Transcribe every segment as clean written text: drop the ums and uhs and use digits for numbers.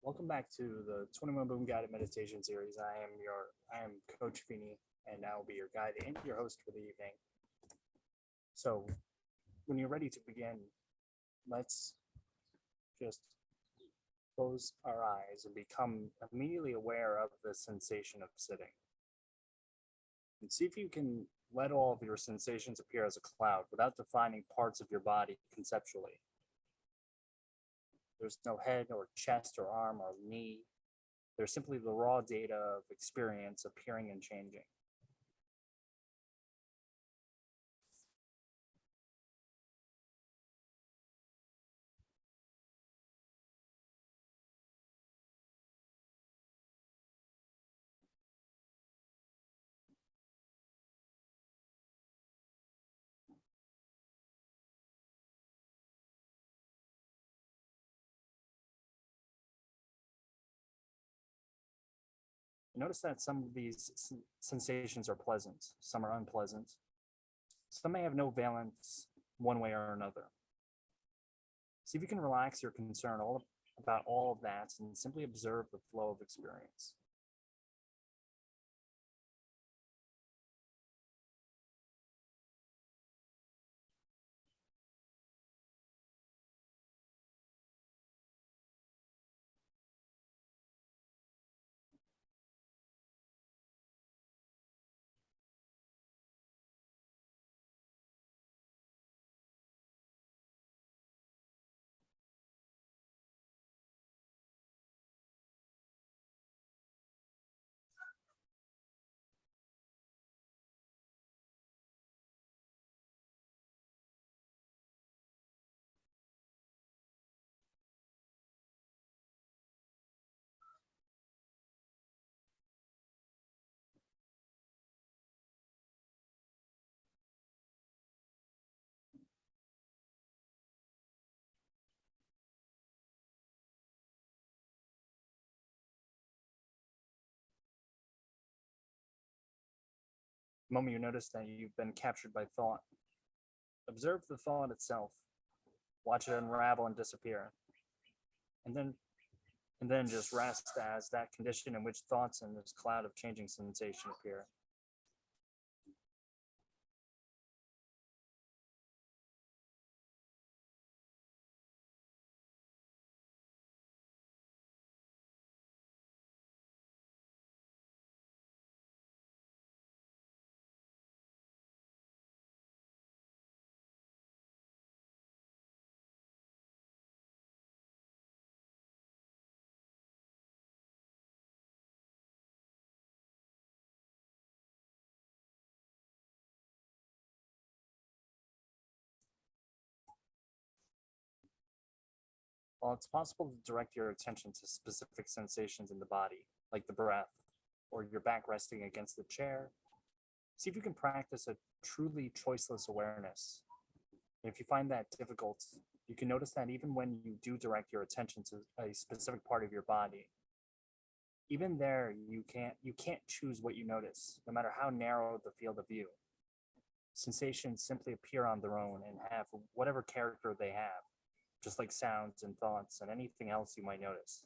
Welcome back to the 21 Boom Guided Meditation Series. I am Coach Feeney, and I will be your guide and your host for the evening. So, when you're ready to begin, let's just close our eyes and become immediately aware of the sensation of sitting. And see if you can let all of your sensations appear as a cloud without defining parts of your body conceptually. There's no head or chest or arm or knee. There's simply the raw data of experience appearing and changing. Notice that some of these sensations are pleasant, some are unpleasant. Some may have no valence one way or another. See if you can relax your concern about all of that and simply observe the flow of experience. The moment you notice that you've been captured by thought, observe the thought itself, watch it unravel and disappear, and then just rest as that condition in which thoughts and this cloud of changing sensation appear. While it's possible to direct your attention to specific sensations in the body, like the breath, or your back resting against the chair, see if you can practice a truly choiceless awareness. And if you find that difficult, you can notice that even when you do direct your attention to a specific part of your body, even there you can't choose what you notice, no matter how narrow the field of view. Sensations simply appear on their own and have whatever character they have, just like sounds and thoughts and anything else you might notice.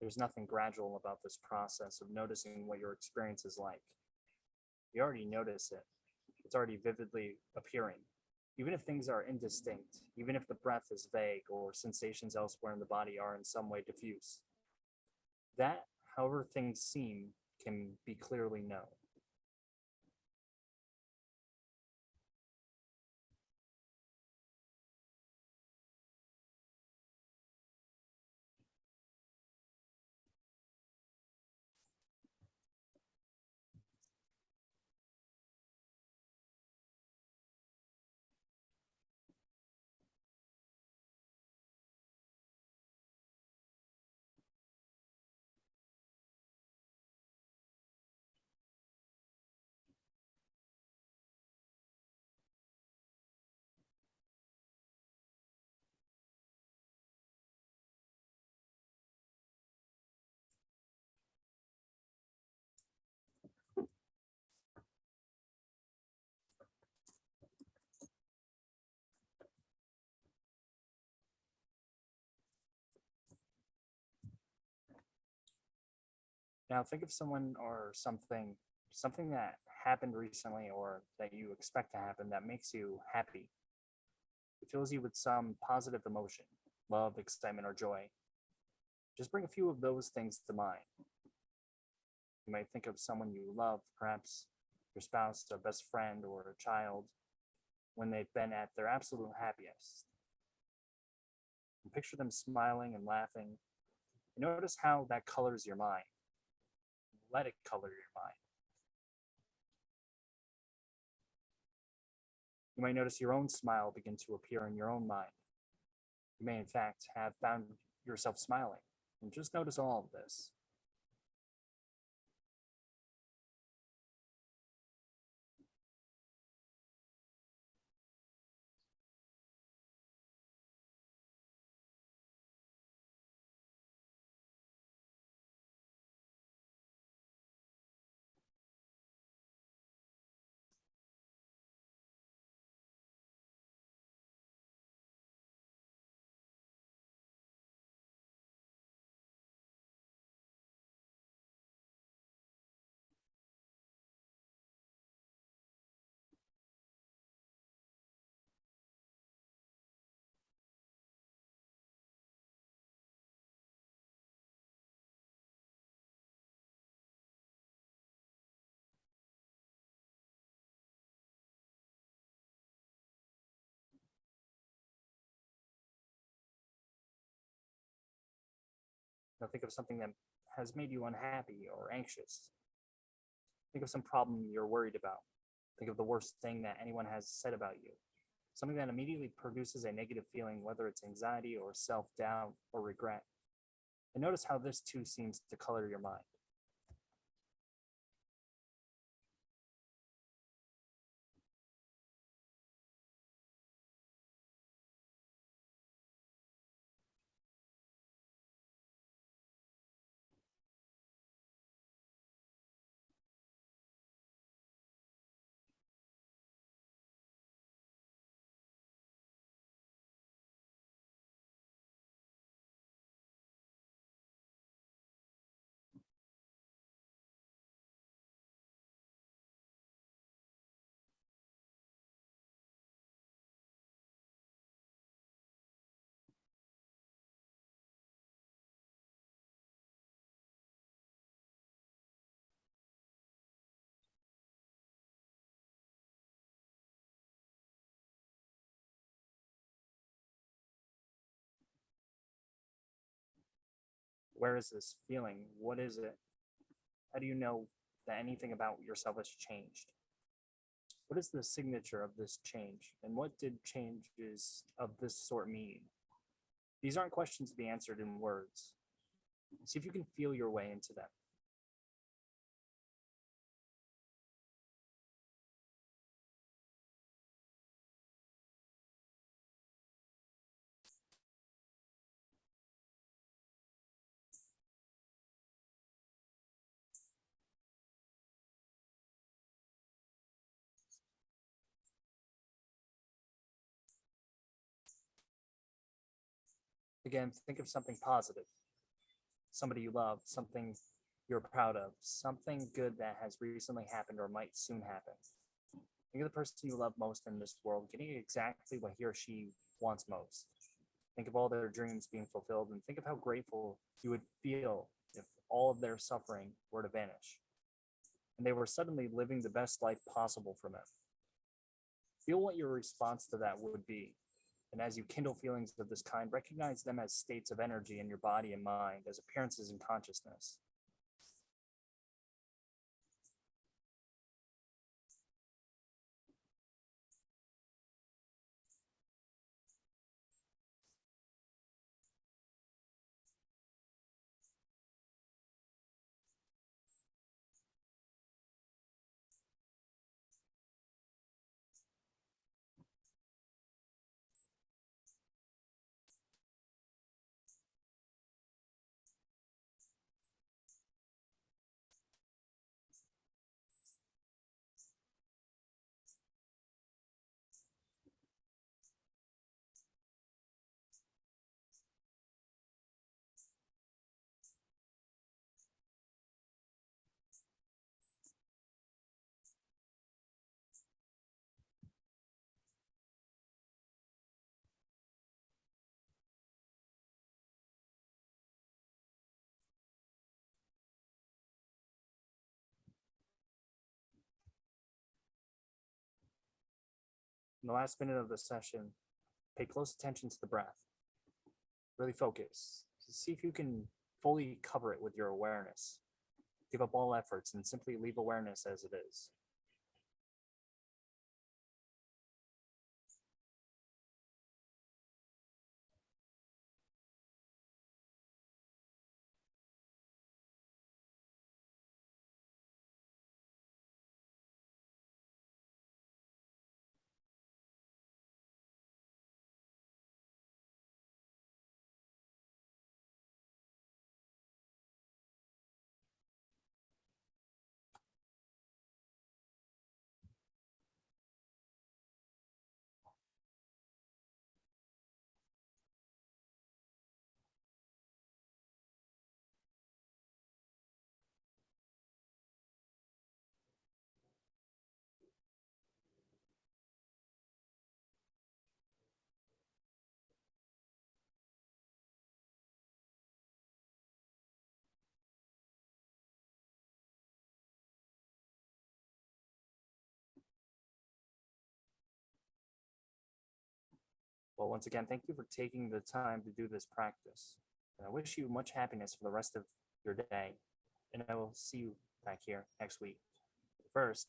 There's nothing gradual about this process of noticing what your experience is like. You already notice it, it's already vividly appearing. Even if things are indistinct, even if the breath is vague or sensations elsewhere in the body are in some way diffuse, that, however things seem, can be clearly known. Now think of someone or something that happened recently or that you expect to happen that makes you happy. It fills you with some positive emotion, love, excitement, or joy. Just bring a few of those things to mind. You might think of someone you love, perhaps your spouse, a best friend, or a child, when they've been at their absolute happiest. And picture them smiling and laughing. And notice how that colors your mind. Let it color your mind. You might notice your own smile begin to appear in your own mind. You may, in fact, have found yourself smiling. And just notice all of this. Now think of something that has made you unhappy or anxious. Think of some problem you're worried about. Think of the worst thing that anyone has said about you. Something that immediately produces a negative feeling, whether it's anxiety or self doubt or regret. And notice how this too seems to color your mind. Where is this feeling? What is it? How do you know that anything about yourself has changed? What is the signature of this change? And what did changes of this sort mean? These aren't questions to be answered in words. See if you can feel your way into them. Again, think of something positive, somebody you love, something you're proud of, something good that has recently happened or might soon happen. Think of the person you love most in this world getting exactly what he or she wants most. Think of all their dreams being fulfilled and think of how grateful you would feel if all of their suffering were to vanish and they were suddenly living the best life possible for them. Feel what your response to that would be. And as you kindle feelings of this kind, recognize them as states of energy in your body and mind, as appearances in consciousness. In the last minute of the session, pay close attention to the breath. Really focus. See if you can fully cover it with your awareness. Give up all efforts and simply leave awareness as it is. Well, once again, thank you for taking the time to do this practice. And I wish you much happiness for the rest of your day. And I will see you back here next week. First,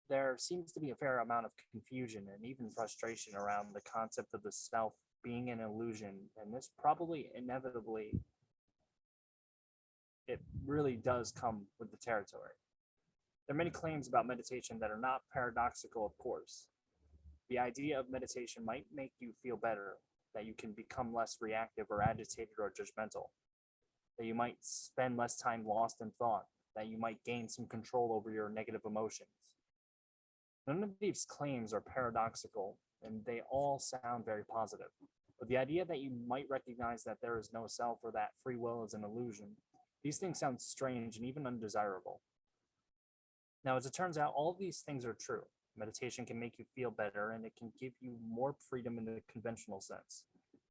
there seems to be a fair amount of confusion and even frustration around the concept of the self being an illusion. And this probably inevitably, it really does come with the territory. There are many claims about meditation that are not paradoxical, of course. The idea of meditation might make you feel better, that you can become less reactive or agitated or judgmental, that you might spend less time lost in thought, that you might gain some control over your negative emotions. None of these claims are paradoxical, and they all sound very positive. But the idea that you might recognize that there is no self or that free will is an illusion, these things sound strange and even undesirable. Now, as it turns out, all of these things are true. Meditation can make you feel better and it can give you more freedom in the conventional sense.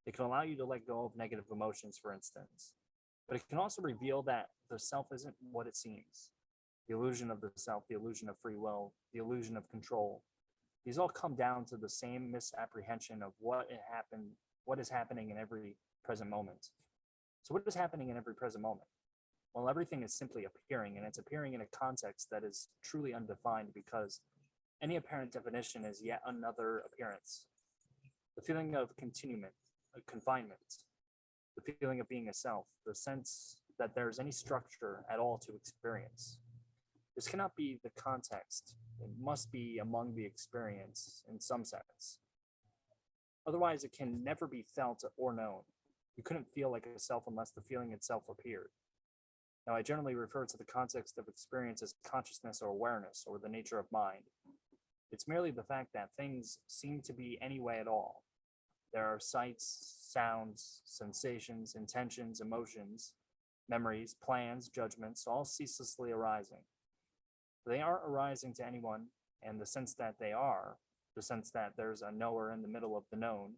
It can allow you to let go of negative emotions, for instance. But it can also reveal that the self isn't what it seems. The illusion of the self, the illusion of free will, the illusion of control. These all come down to the same misapprehension of what is happening in every present moment. So what is happening in every present moment? Well, everything is simply appearing, and it's appearing in a context that is truly undefined because any apparent definition is yet another appearance. The feeling of continuement, confinement, the feeling of being a self, the sense that there's any structure at all to experience. This cannot be the context. It must be among the experience in some sense. Otherwise, it can never be felt or known. You couldn't feel like a self unless the feeling itself appeared. Now, I generally refer to the context of experience as consciousness or awareness or the nature of mind. It's merely the fact that things seem to be any way at all. There are sights, sounds, sensations, intentions, emotions, memories, plans, judgments, all ceaselessly arising. They aren't arising to anyone, and the sense that they are, the sense that there's a knower in the middle of the known,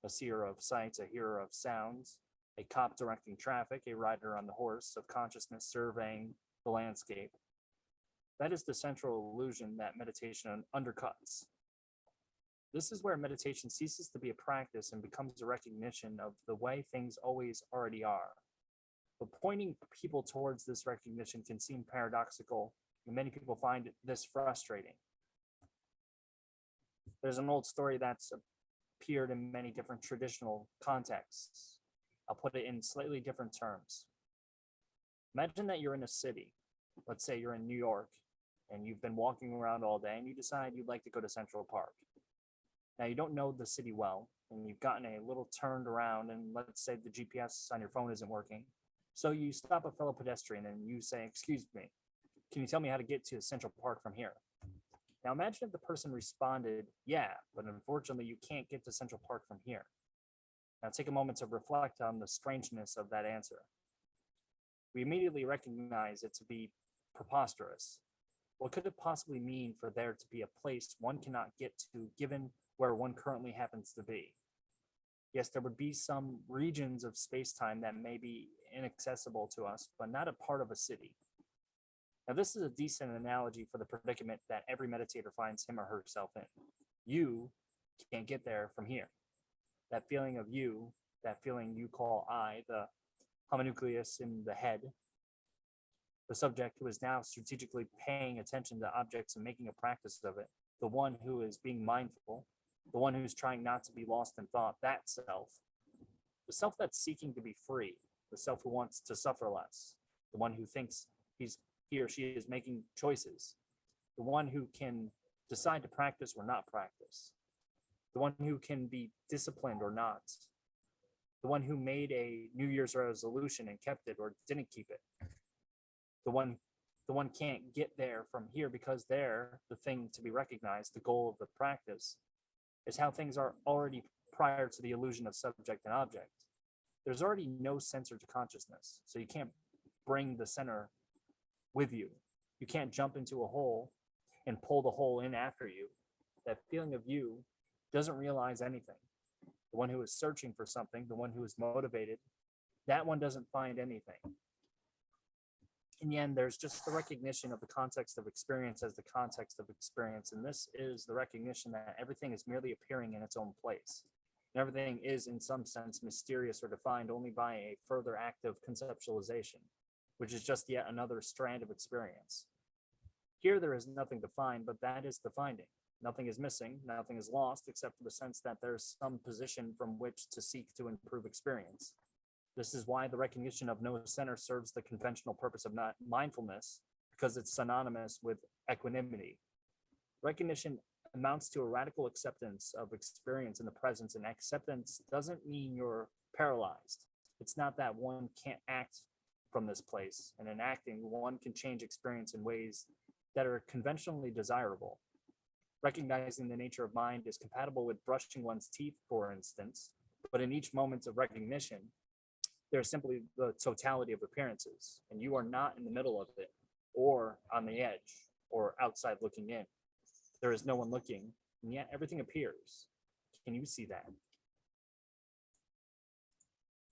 a seer of sights, a hearer of sounds, a cop directing traffic, a rider on the horse of consciousness surveying the landscape. That is the central illusion that meditation undercuts. This is where meditation ceases to be a practice and becomes a recognition of the way things always already are. But pointing people towards this recognition can seem paradoxical, and many people find this frustrating. There's an old story that's appeared in many different traditional contexts. I'll put it in slightly different terms. Imagine that you're in a city. Let's say you're in New York, and you've been walking around all day, and you decide you'd like to go to Central Park. Now, you don't know the city well, and you've gotten a little turned around, and let's say the GPS on your phone isn't working. So you stop a fellow pedestrian and you say, "Excuse me, can you tell me how to get to Central Park from here?" Now, imagine if the person responded, "Yeah, but unfortunately, you can't get to Central Park from here." Now, take a moment to reflect on the strangeness of that answer. We immediately recognize it to be preposterous. What could it possibly mean for there to be a place one cannot get to given where one currently happens to be? Yes, there would be some regions of space-time that may be inaccessible to us, but not a part of a city. Now, this is a decent analogy for the predicament that every meditator finds him or herself in. You can't get there from here. That feeling of you, that feeling you call I, the homunculus in the head, the subject who is now strategically paying attention to objects and making a practice of it, the one who is being mindful, the one who's trying not to be lost in thought, that self, the self that's seeking to be free, the self who wants to suffer less, the one who thinks he or she is making choices, the one who can decide to practice or not practice, the one who can be disciplined or not, the one who made a New Year's resolution and kept it or didn't keep it. The one can't get there from here because there, the thing to be recognized, the goal of the practice, is how things are already prior to the illusion of subject and object. There's already no center to consciousness, so you can't bring the center with you. You can't jump into a hole and pull the hole in after you. That feeling of you doesn't realize anything. The one who is searching for something, the one who is motivated, that one doesn't find anything. In the end, there's just the recognition of the context of experience as the context of experience. And this is the recognition that everything is merely appearing in its own place. And everything is, in some sense, mysterious or defined only by a further act of conceptualization, which is just yet another strand of experience. Here, there is nothing defined, but that is the finding. Nothing is missing, nothing is lost, except for the sense that there's some position from which to seek to improve experience. This is why the recognition of no center serves the conventional purpose of not mindfulness, because it's synonymous with equanimity. Recognition amounts to a radical acceptance of experience in the presence, and acceptance doesn't mean you're paralyzed. It's not that one can't act from this place, and in acting, one can change experience in ways that are conventionally desirable. Recognizing the nature of mind is compatible with brushing one's teeth, for instance, but in each moment of recognition, there's simply the totality of appearances, and you are not in the middle of it, or on the edge, or outside looking in. There is no one looking, and yet everything appears. Can you see that?